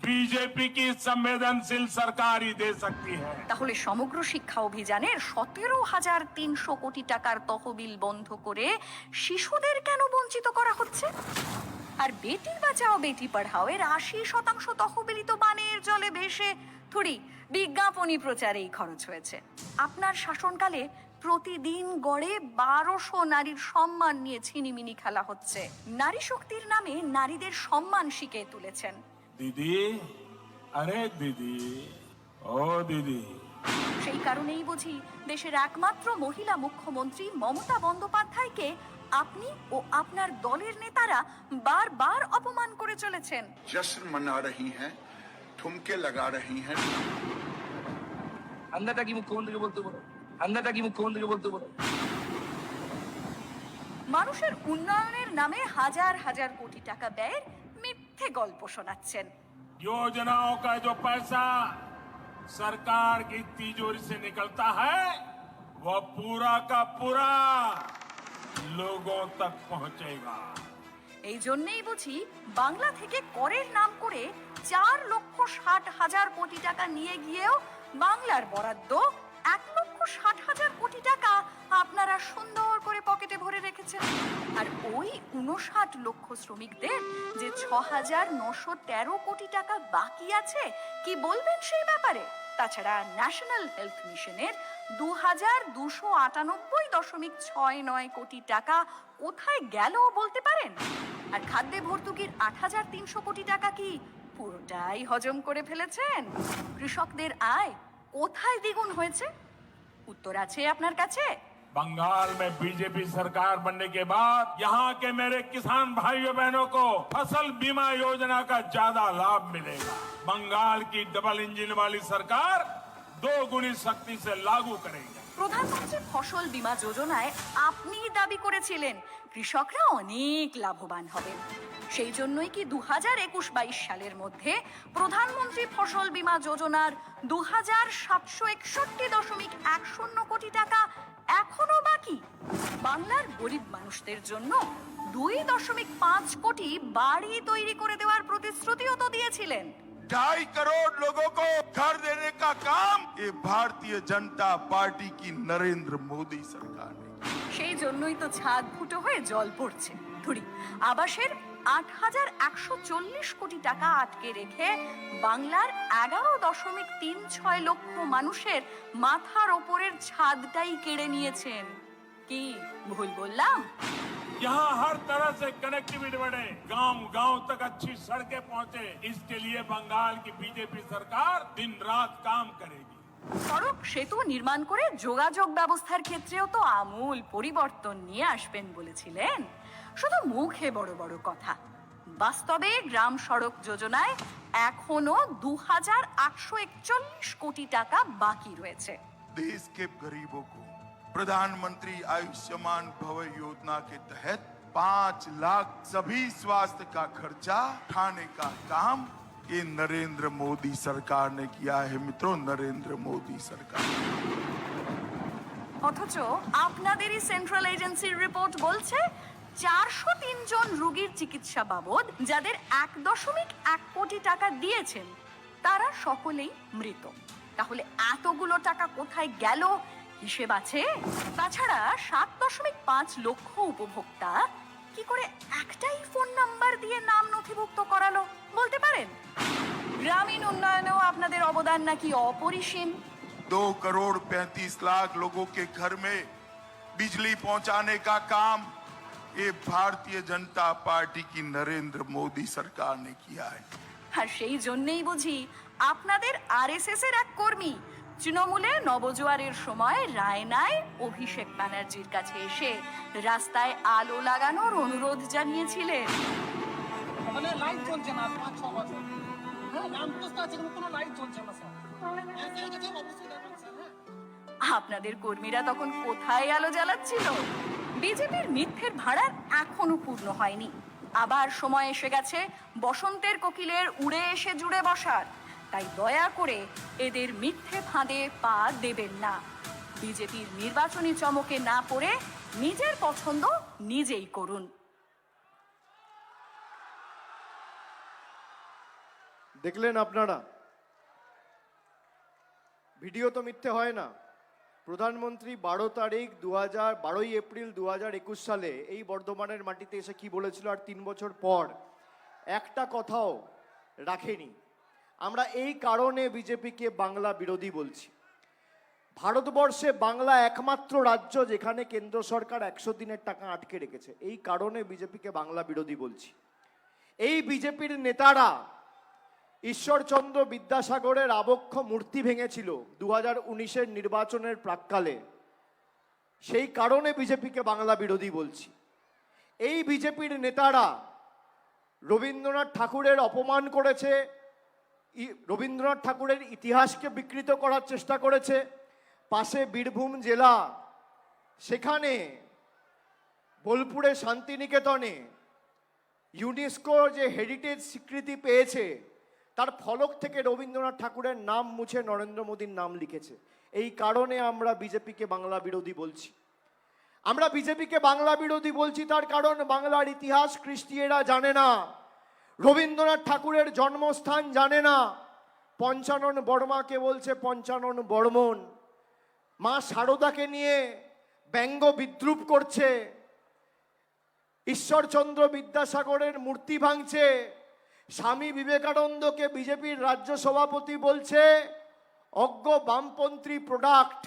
बीजेपी की संवेदनशील सरकार ही दे सकती है। তাহলে সমগ্র শিক্ষা অভিযানের 17,300 কোটি টাকার তহবিল বন্ধ করে শিশুদের কেন বঞ্চিত করা হচ্ছে? আর বেটি বাঁচাও বেটি পড়াও এর 80% তহবিলই তো বানের জলে ভেসে থুড়ি বিজ্ঞাপনী প্রচারেই খরচ হয়েছে। আপনার শাসনকালে প্রতিদিন গড়ে 1200 নারীর সম্মান নিয়ে ছিনিমিনি খেলা হচ্ছে। নারী শক্তির নামে নারীদের সম্মান শিখিয়ে তুলেছেন। दीदी, अरे दीदी, ओ दीदी। সেই কারণেই বুঝি দেশের একমাত্র মহিলা মুখ্যমন্ত্রী মমতা বন্দ্যোপাধ্যায়কে আপনি ও আপনার দলের নেতারা বারবার অপমান করে চলেছেন। जश्न मना रही हैं, ठुमके लगा रही हैं। अंदरটা কি মুখ্যমন্ত্রীকে বলতে বলো, अंदरটা কি মুখ্যমন্ত্রীকে বলতে বলো। মানুষের উন্নয়নের নামে হাজার হাজার কোটি টাকা ব্যয়ের মিথ্যে গল্প শোনাচ্ছেন। योजनाओं का जो पैसा सरकार की तिजोरी से निकलता है, वह पूरा का पूरा लोगों तक पहुंचेगा। এই জন্যই বুঝি বাংলা থেকে করের নাম করে 4,60,000 কোটি টাকা নিয়ে গিয়েও বাংলার বরাদ্দ 1,60,000 কোটি টাকা আপনারা সুন্দর করে পকেটে ভরে রেখেছেন। আর ওই 59 লক্ষ শ্রমিকদের যে 6,913 কোটি টাকা বাকি আছে, কি বলবেন সেই ব্যাপারে? তাছাড়া ন্যাশনাল হেলথ মিশনের 2,298.69 কোটি টাকা কোথায় গেল বলতে পারেন? আর খাদ্যে ভর্তুকির 8,300 কোটি টাকা কি পুরোটাই হজম করে ফেলেছেন? কৃষকদের আয় কোথায় দ্বিগুণ হয়েছে? উত্তর আছে আপনার কাছে? बंगाल में बीजेपी सरकार बनने के बाद यहाँ के मेरे किसान भाइयों बहनों को फसल बीमा योजना का ज्यादा लाभ मिलेगा। बंगाल की डबल इंजन वाली सरकार 2 गुनी शक्ति से लागू करेगी। প্রধানমন্ত্রী ফসল বীমা যোজনায় আপনি দাবি করেছিলেন কৃষকরা অনেক লাভবান হবেন। সেই জন্যই কি 2021-22 সালের মধ্যে প্রধানমন্ত্রী ফসল বীমা যোজনার 2,761.10 কোটি টাকা এখনো বাকি? বাংলার গরিব মানুষদের জন্য 2.5 কোটি বাড়ি তৈরি করে দেওয়ার প্রতিশ্রুতিও তো দিয়েছিলেন। 2.5 करोड़ लोगों को घर देने का काम ये भारतीय जनता पार्टी की नरेंद्र मोदी सरकार ने। সেই জন্যই তো ছাদ ফুটো হয়ে জল পড়ছে। ধুরি আবাসের 8,140 কোটি টাকা আটকে রেখে বাংলার 11.36 লক্ষ মানুষের মাথার ওপরের ছাদটাই কেড়ে নিয়েছেন। কি ভুল বললাম? यहाँ हर तरह से कनेक्टिविटी बढ़े, गांव गांव तक अच्छी सड़कें पहुंचे, इसके लिए बंगाल की बीजेपी सरकार दिन रात काम करेगी। সড়ক সেতু নির্মাণ করে যোগাযোগ ব্যবস্থার ক্ষেত্রেও তো আমূল পরিবর্তন নিয়ে আসবেন বলেছিলেন। শুধু মুখে বড় বড় কথা, বাস্তবে গ্রাম সড়ক যোজনায় এখনো 2,841 কোটি টাকা বাকি রয়েছে। देश के गरीबों को प्रधानमंत्री आयुष्मान भव योजना के तहत 5 लाख सभी स्वास्थ्य का खर्चा उठाने का काम ये नरेंद्र मोदी सरकार ने किया है। मित्रों, नरेंद्र मोदी सरकार। অথচ আপনাদেরই সেন্ট্রাল এজেন্সির রিপোর্ট বলছে 403 জন রোগীর চিকিৎসা বাবদ যাদের 1.1 কোটি টাকা দিয়েছেন তারা সকলেই মৃত। তাহলে এতগুলো টাকা কোথায় গেল হিসেব আছে? তাছাড়া 7.5 লক্ষ উপভোক্তা কি করে একটাই ফোন নাম্বার দিয়ে নাম নথিভুক্ত করালো বলতে পারেন? গ্রামীণ উন্নয়নেও আপনাদের অবদান নাকি অপরিসীম। 2 करोड़ 35 लाख लोगों के घर में बिजली पहुंचाने का काम ये भारतीय जनता पार्टी की नरेंद्र मोदी सरकार ने किया है। আর সেই জন্যই বুঝি আপনাদের আরএসএস এর এক কর্মী তৃণমূলে নবজোয়ারের সময় রায়নায় অভিষেক ব্যানার্জির কাছে এসে রাস্তায় আলো লাগানোর অনুরোধ জানিয়েছিলেন। মানে লাইট চলছে না 5-6 বছর। হ্যাঁ, ল্যাম্পপোস্ট আছে কিন্তু কোনো লাইট চলছে না স্যার। আপনাদের কর্মীরা তখন কোথায় আলো জ্বালাচ্ছিল? বিজেপির মিথ্যের ভাড়ার এখনো পূর্ণ হয়নি। আবার সময় এসে গেছে বসন্তের কোকিলের উড়ে এসে জুড়ে বসার। তাই দয়া করে এদের মিথ্যে ফাঁদে পা দেবেন না। বিজেপির নির্বাচনী চমকে না পড়ে নিজের পছন্দ নিজেই করুন। দেখলেন আপনারা, ভিডিও তো মিথ্যে হয় না। প্রধানমন্ত্রী 12 এপ্রিল 2021 সালে এই বর্ধমানের মাটিতে এসে কি বলেছিল, আর 3 বছর পর একটা কথাও রাখেনি। আমরা এই কারণে বিজেপিকে বাংলা বিরোধী বলছি। ভারতবর্ষে বাংলা একমাত্র রাজ্য যেখানে কেন্দ্র সরকার 100 দিনের টাকা আটকে রেখেছে। এই কারণে বিজেপিকে বাংলা বিরোধী বলছি। এই বিজেপির নেতারা ঈশ্বরচন্দ্র বিদ্যাসাগরের আবক্ষ মূর্তি ভেঙেছিল 2019-এর নির্বাচনের প্রাক্কালে। সেই কারণে বিজেপিকে বাংলা বিরোধী বলছি। এই বিজেপির নেতারা রবীন্দ্রনাথ ঠাকুরের অপমান করেছে, রবীন্দ্রনাথ ঠাকুরের ইতিহাসকে বিকৃত করার চেষ্টা করেছে। পাশে বীরভূম জেলা, সেখানে বোলপুরে শান্তিনিকেতনে ইউনেস্কো যে হেরিটেজ স্বীকৃতি পেয়েছে তার ফলক থেকে রবীন্দ্রনাথ ঠাকুরের নাম মুছে নরেন্দ্র মোদীর নাম লিখেছে। এই কারণে আমরা বিজেপিকে বাংলা বিরোধী বলছি। আমরা বিজেপিকে বাংলা বিরোধী বলছি তার কারণ বাংলার ইতিহাস খ্রিস্টিয়েরা জানে না, রবীন্দ্রনাথ ঠাকুরের জন্মস্থান জানে না। পঞ্চানন বর্মাকে বলছে পঞ্চানন বর্মন, মা শারদাকে নিয়ে ব্যঙ্গ বিদ্রুপ করছে, ঈশ্বরচন্দ্র বিদ্যাসাগরের মূর্তি ভাঙছে, স্বামী বিবেকানন্দকে বিজেপির রাজ্য সভাপতি বলছে অজ্ঞ বামপন্থী প্রোডাক্ট।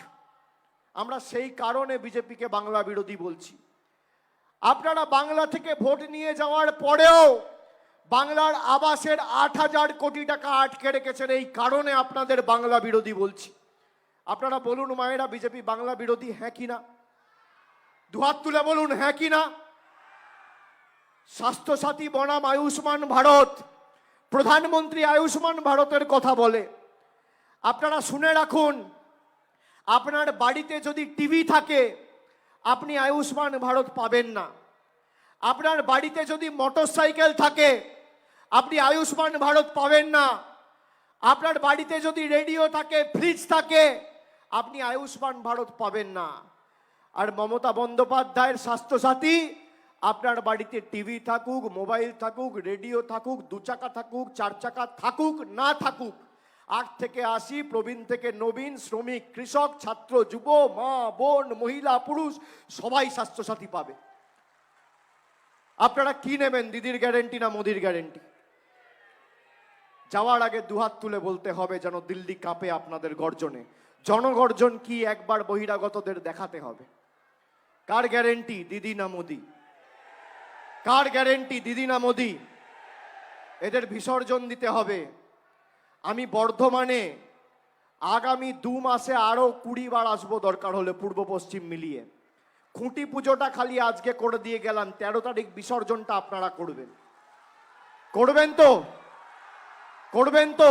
আমরা সেই কারণে বিজেপিকে বাংলা বিরোধী বলছি। আপনারা বাংলা থেকে ভোট নিয়ে যাওয়ার পরেও বাংলার আবাসের 8,000 কোটি টাকা আটকে রেখেছেন, এই কারণে আপনাদের বাংলা বিরোধী বলছি। আপনারা বলুন মায়েরা, বিজেপি বাংলা বিরোধী হ্যাঁ কিনা? দুহাত তুলে বলুন হ্যাঁ কিনা। স্বাস্থ্যসাথী বনাম আয়ুষ্মান ভারত, প্রধানমন্ত্রী আয়ুষ্মান ভারতের কথা বলে। আপনারা শুনে রাখুন, আপনার বাড়িতে যদি টিভি থাকে আপনি আয়ুষ্মান ভারত পাবেন না। আপনার বাড়িতে যদি মোটরসাইকেল থাকে আপনি আয়ুষ্মান ভারত পাবেন না। আপনার বাড়িতে যদি রেডিও থাকে, ফ্রিজ থাকে, আপনি আয়ুষ্মান ভারত পাবেন না। আর মমতা বন্দ্যোপাধ্যায়ের স্বাস্থ্যসাথী, আপনার বাড়িতে টিভি থাকুক, মোবাইল থাকুক, রেডিও থাকুক, 2 চাকা থাকুক, 4 চাকা থাকুক না থাকুক, 8 থেকে 80, প্রবীণ থেকে নবীন, শ্রমিক, কৃষক, ছাত্র, যুব, মা, বোন, মহিলা, পুরুষ সবাই স্বাস্থ্যসাথী পাবে। আপনারা কি নেবেন, দিদির গ্যারেন্টি না মোদির গ্যারেন্টি? যাওয়ার আগে দুহাত তুলে বলতে হবে যেন দিল্লি কাঁপে আপনাদের গর্জনে। জনগর্জন কি একবার বহিরাগতদের দেখাতে হবে। কার গ্যারেন্টি, দিদি না মোদি? কার গ্যারেন্টি, দিদি না মোদি? এদের বিসর্জন দিতে হবে। আমি বর্ধমানে আগামী 2 মাসে আরো 20 বার আসবো দরকার হলে, পূর্ব পশ্চিম মিলিয়ে। খুঁটি পুজোটা খালি আজকে করে দিয়ে গেলাম, 13 তারিখ বিসর্জনটা আপনারা করবেন। করবেন তো? করবেন তো?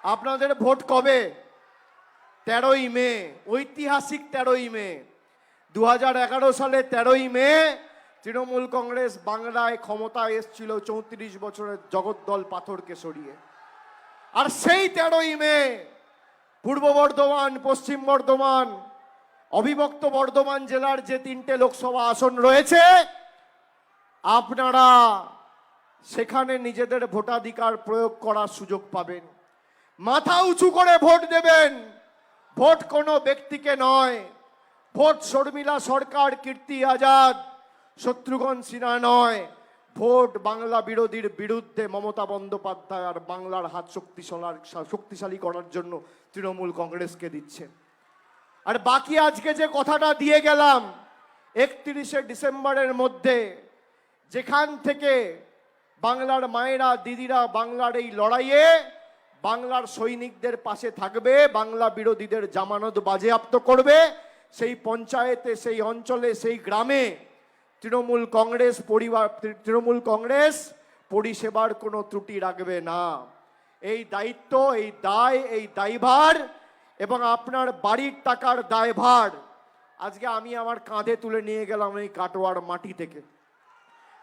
আপনাদের ভোট কবে? 13ই মে, ঐতিহাসিক 13ই মে। 2011 সালে 13ই মে তৃণমূল কংগ্রেস বাংলায় ক্ষমতায় এসেছিল 34 বছরের জগদ্দল পাথরকে সরিয়ে। আর সেই 13ই মে পূর্ব বর্ধমান, পশ্চিম বর্ধমান, অবিভক্ত বর্ধমান জেলার যে 3টে লোকসভা আসন রয়েছে, আপনারা সেখানে নিজেদের ভোটাধিকার প্রয়োগ করার সুযোগ পাবেন। মাথা উঁচু করে ভোট দেবেন। ভোট কোনো ব্যক্তিকে নয়, ভোট শর্মিলা সরকার, কীর্তি আজাদ, শত্রুঘ্ন সিনহা নয়। ভোট বাংলা বিরোধীর বিরুদ্ধে মমতা বন্দ্যোপাধ্যায় আর বাংলার হাত শক্তিশালী করার জন্য তৃণমূল কংগ্রেসকে দিচ্ছেন। আর বাকি আজকে যে কথাটা দিয়ে গেলাম, 31শে ডিসেম্বরের মধ্যে যেখান থেকে বাংলার মায়েরা, দিদিরা বাংলার এই লড়াইয়ে বাংলার সৈনিকদের পাশে থাকবে, বাংলা বিরোধীদের জামানত বাজেয়াপ্ত করবে, সেই পঞ্চায়েতে, সেই অঞ্চলে, সেই গ্রামে তৃণমূল কংগ্রেস পরিষেবার কোনো ত্রুটি রাখবে না। এই দায়িত্ব, এই দায়, এই দায়ভার এবং আপনার বাড়ির টাকার দায়ভার আজকে আমি আমার কাঁধে তুলে নিয়ে গেলাম এই কাটোয়ার মাটি থেকে।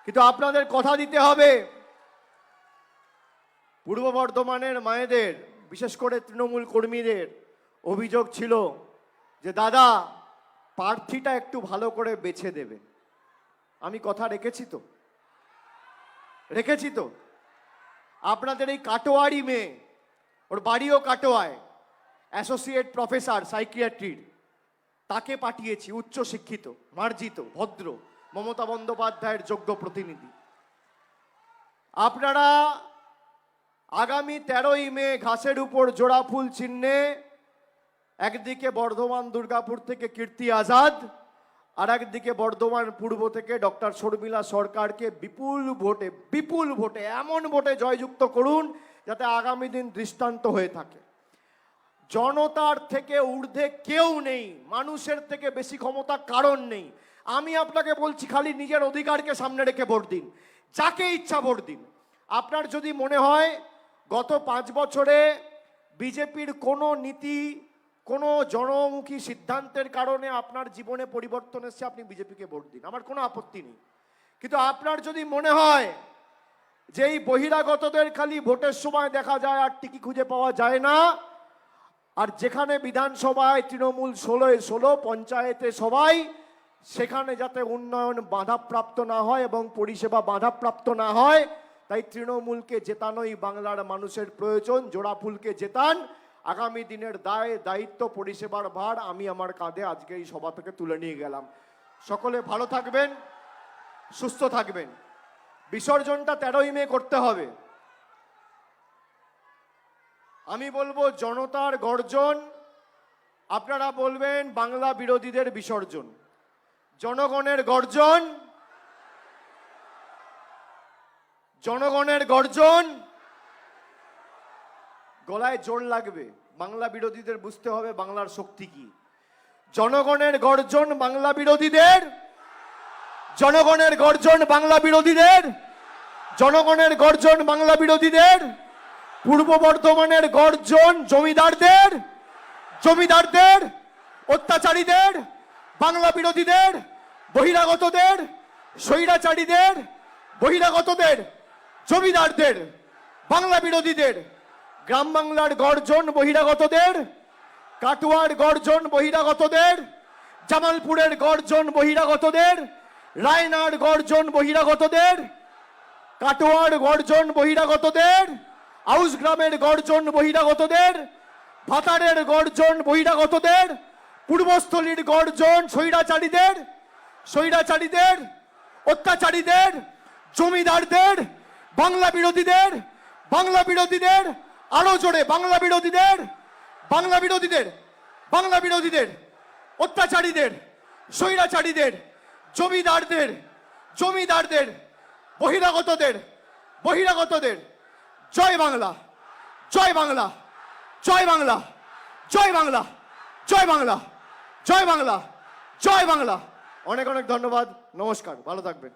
কিন্তু আপনাদের কথা দিতে হবে। পূর্ব বর্ধমানের মায়েদের, বিশেষ করে তৃণমূল কর্মীদের অভিযোগ ছিল যে দাদা প্রার্থীটা একটু ভালো করে বেছে দেবে। আমি কথা রেখেছি তো? রেখেছি তো? আপনাদের এই কাটোয়ারই মেয়ে, ওর বাড়িও কাটোয়ায়, অ্যাসোসিয়েট প্রফেসর সাইকিয়াট্রির, তাকে পাঠিয়েছি, উচ্চ শিক্ষিত, মার্জিত, ভদ্র, মমতা বন্দ্যোপাধ্যায়ের যোগ্য প্রতিনিধি। আপনারা আগামী 13ই মে ঘাসের উপর জোড়া ফুল চিহ্নে একদিকে বর্ধমান দুর্গাপুর থেকে কীর্তি আজাদ, আর একদিকে বর্ধমান পূর্ব থেকে ডক্টর শর্মিলা সরকারকে বিপুল ভোটে এমন ভোটে জয়যুক্ত করুন যাতে আগামী দিন দৃষ্টান্ত হয়ে থাকে। জনতার থেকে ঊর্ধ্বে কেউ নেই, মানুষের থেকে বেশি ক্ষমতা কারণ নেই। আমি আপনাকে বলছি, খালি নিজের অধিকারকে সামনে রেখে ভোট দিন, যাকে ইচ্ছা ভোট দিন। আপনার যদি মনে হয় গত 5 বছরে বিজেপির কোনো নীতি, কোনো জনমুখী সিদ্ধান্তের কারণে আপনার জীবনে পরিবর্তন এসেছে, আপনি বিজেপিকে ভোট দিন, আমার কোনো আপত্তি নেই। কিন্তু আপনার যদি মনে হয় যে এই বহিরাগতদের খালি ভোটের সময় দেখা যায় আর টিকি খুঁজে পাওয়া যায় না, আর যেখানে বিধানসভায় তৃণমূল 16, পঞ্চায়েতে সবাই, সেখানে যাতে উন্নয়ন বাধাপ্রাপ্ত না হয় এবং পরিষেবা বাধাপ্রাপ্ত না হয়, তাই তৃণমূলকে জেতানোই বাংলার মানুষের প্রয়োজন। জোড়াফুলকে জেতান, আগামী দিনের দায় দায়িত্ব পরিষেবার ভার আমি আমার কাঁধে আজকে এই সভা থেকে তুলে নিয়ে গেলাম। সকলে ভালো থাকবেন, সুস্থ থাকবেন। বিসর্জনটা 13ই মে করতে হবে। আমি বলবো জনতার গর্জন, আপনারা বলবেন বাংলা বিরোধীদের বিসর্জন। জনগণের গর্জন, জনগণের গর্জন। গলায় জোর লাগবে, বাংলা বিরোধীদের বুঝতে হবে বাংলার শক্তি কি। জনগণের গর্জন বাংলা বিরোধীদের, জনগণের গর্জন বাংলা বিরোধীদের, জনগণের গর্জন বাংলা বিরোধীদের। পূর্ব বর্ধমানের গর্জন জমিদারদের, জমিদারদের, অত্যাচারীদের, বাংলা বিরোধীদের, বহিরাগতদের, স্বৈরাচারীদের, বহিরাগতদের, জমিদারদের, বাংলা বিরোধীদের। গ্রাম বাংলার গর্জন বহিরাগতদের, কাটোয়ার গর্জন বহিরাগতদের, জামালপুরের গর্জন বহিরাগতদের, রায়নার গর্জন বহিরাগতদের, কাটোয়ার গর্জন বহিরাগতদের, আউস গ্রামের গর্জন বহিরাগতদের, ভাতারের গর্জন বহিরাগতদের, পূর্বস্থলীর গর্জন স্বৈরাচারীদের, স্বৈরাচারীদের, অত্যাচারীদের, জমিদারদের, বাংলা বিরোধীদের, বাংলা বিরোধীদের। আরো জোরে বাংলা বিরোধীদের, বাংলা বিরোধীদের, বাংলা বিরোধীদের, অত্যাচারীদের, স্বৈরাচারীদের, জমিদারদের, জমিদারদের, বহিরাগতদের, বহিরাগতদের। জয় বাংলা, জয় বাংলা, জয় বাংলা, জয় বাংলা, জয় বাংলা, জয় বাংলা, জয় বাংলা। অনেক অনেক ধন্যবাদ, নমস্কার, ভালো থাকবেন।